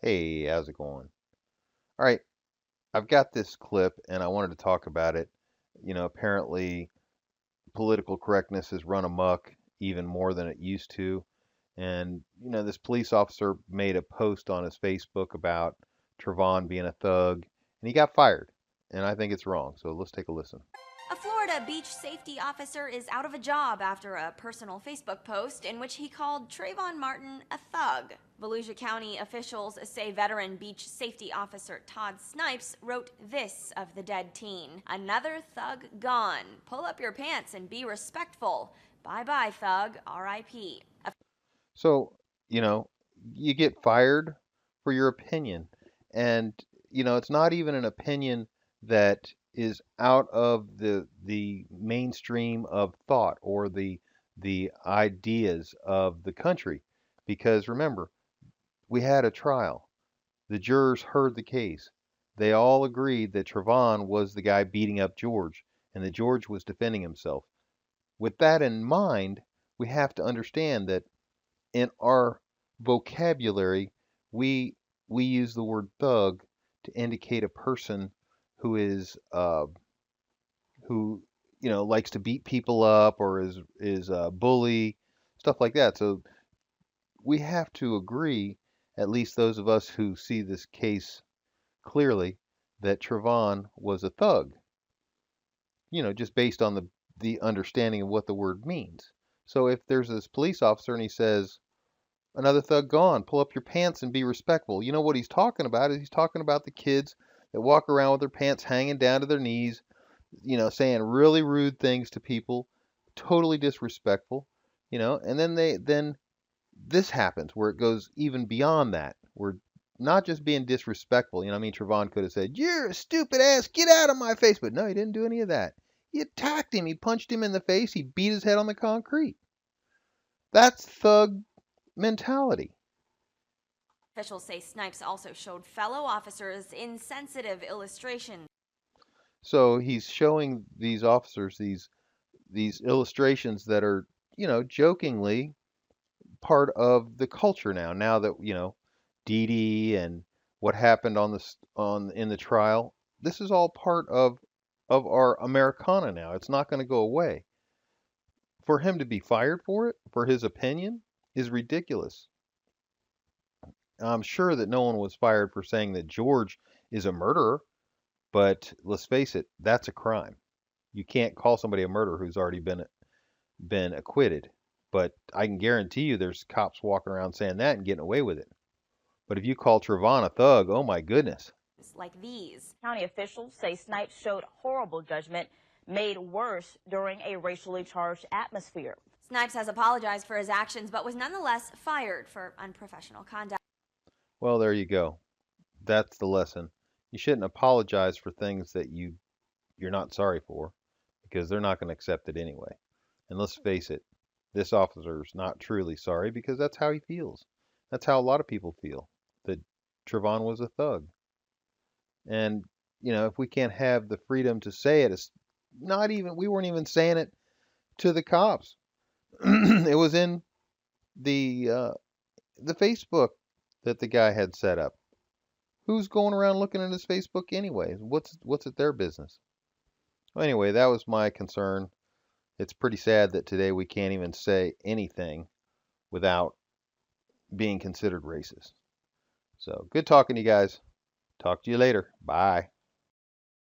Hey, how's it going? All right, I've got this clip and I wanted to talk about it. Apparently political correctness has run amok even more than it used to. And, this police officer made a post on his Facebook about Trayvon being a thug and he got fired. And I think it's wrong. So let's take a listen. A Florida beach safety officer is out of a job after a personal Facebook post in which he called Trayvon Martin a thug. Volusia County officials say veteran beach safety officer Todd Snipes wrote this of the dead teen: "Another thug gone. Pull up your pants and be respectful. Bye bye, thug. R.I.P." So, you know, you get fired for your opinion. And, it's not even an opinion that is out of the mainstream of thought or the ideas of the country. Because remember, we had a trial. The jurors heard the case. They all agreed that Trevon was the guy beating up George and that George was defending himself. With that in mind, we have to understand that in our vocabulary, we we use the word thug to indicate a person who is who likes to beat people up or is a bully, stuff like that. So we have to agree, at least those of us who see this case clearly, that Trevon was a thug. Just based on the understanding of what the word means. So if there's this police officer and he says, "Another thug gone. Pull up your pants and be respectful." You know what he's talking about is he's talking about the kids that walk around with their pants hanging down to their knees, saying really rude things to people, totally disrespectful, and then this happens where it goes even beyond that. We're not just being disrespectful. I mean, Trevon could have said, "You're a stupid ass, get out of my face," but no, he didn't do any of that. He attacked him, he punched him in the face, he beat his head on the concrete. That's thug mentality. Officials say Snipes also showed fellow officers insensitive illustrations. So he's showing these officers these illustrations that are, jokingly part of the culture now. Now that, Dee Dee and what happened on in the trial, this is all part of our Americana now. It's not going to go away. For him to be fired for it, for his opinion, is ridiculous. I'm sure that no one was fired for saying that George is a murderer, but let's face it, that's a crime. You can't call somebody a murderer who's already been acquitted. But I can guarantee you there's cops walking around saying that and getting away with it. But if you call Trayvon a thug, oh my goodness. Like these. County officials say Snipes showed horrible judgment, made worse during a racially charged atmosphere. Snipes has apologized for his actions but was nonetheless fired for unprofessional conduct. Well, there you go. That's the lesson. You shouldn't apologize for things that you're not sorry for because they're not going to accept it anyway. And let's face it, this officer's not truly sorry because that's how he feels. That's how a lot of people feel, that Trayvon was a thug. And, if we can't have the freedom to say it, it's not even, we weren't even saying it to the cops. It was in the Facebook that the guy had set up. Who's going around looking at his Facebook anyway? What's it their business? Well, anyway, that was my concern. It's pretty sad that today we can't even say anything without being considered racist. So good talking to you guys. Talk to you later. Bye.